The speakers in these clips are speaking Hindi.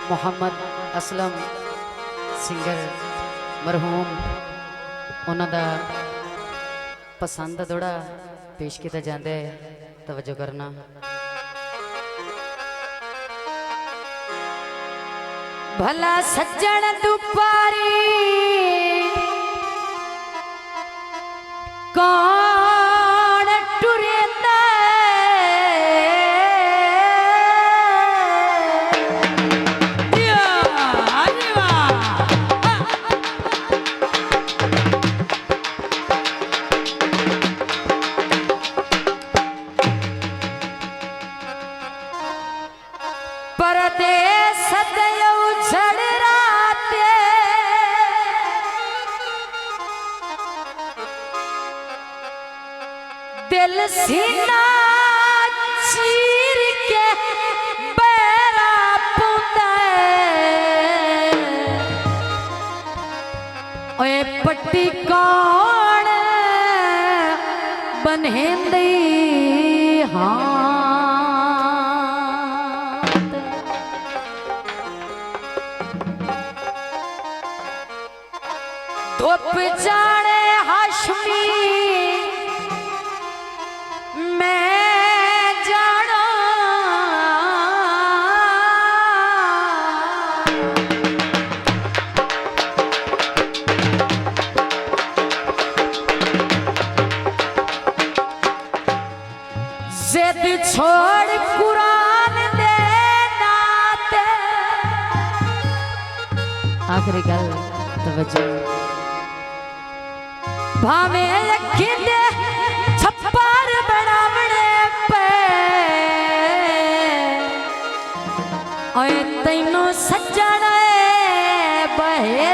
मोहम्मद असलम सिंगर मरहूम उन्होंने पसंद थोड़ा पेश किया जाता है, तवज्जो करना। भला सज्जन दुपारी कौन टुरेंदा परदेस उछड़ राते दिल सीना चीर के बैरा पुंदा ओए पट्टी कौन बन्हेंदी हाँ धुप जाने हाशमी मैं जाना जिद छोड़ कुरान दे नाते आखिरी गल तवज्जो भावे अखिंदे छप्पर बनावणे पे ओए तैनू सज्जण बहे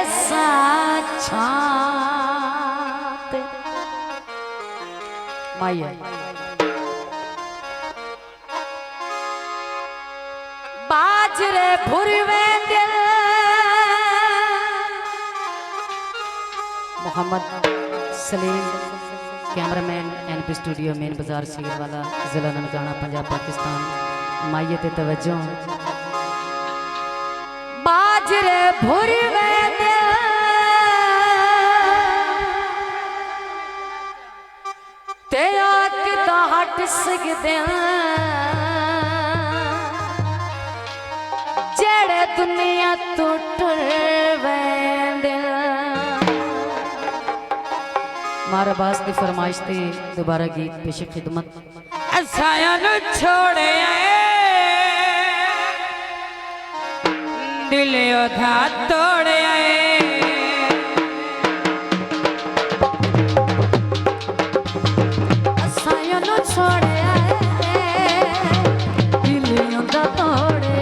छाते माया बाजरे भुरवे दिल Mohammad Salim cameraman NP studio main बाजार सीर वाला जिला ननकाना पंजाब पाकिस्तान। माइये ते तवज्जो बाजरे भुरवे दिल ते आकदा हट सकदे जेड़े दुनिया तो टुरवे दिल। मारा बास की फरमाइश थी दोबारा गीत पेश खिदमत। असायां छोड़े दिल ओधा तोड़े असायां छोड़े दिल ओधा तोड़े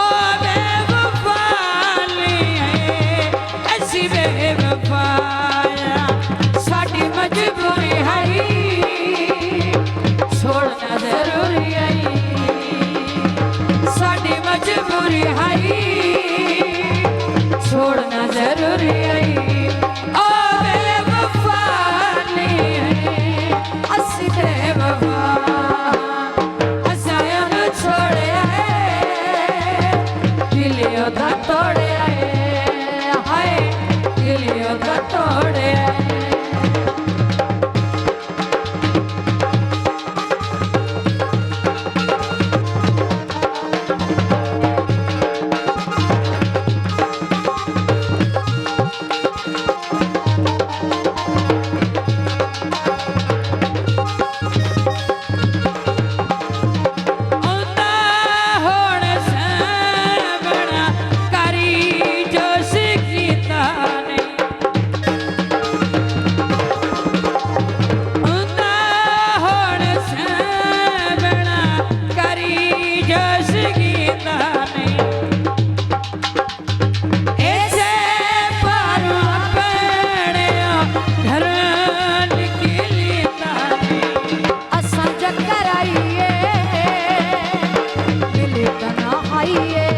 ओ बेवफाली ऐसी बेवफा मजबूरी है छोड़ना जरूरी है साड़ी मजबूरी है छोड़ना जरूरी है ओ बेवफा असी बेवफा असायां छोड़े दिल ओदा तोड़े हाय दिल ओदा तोड़े आइए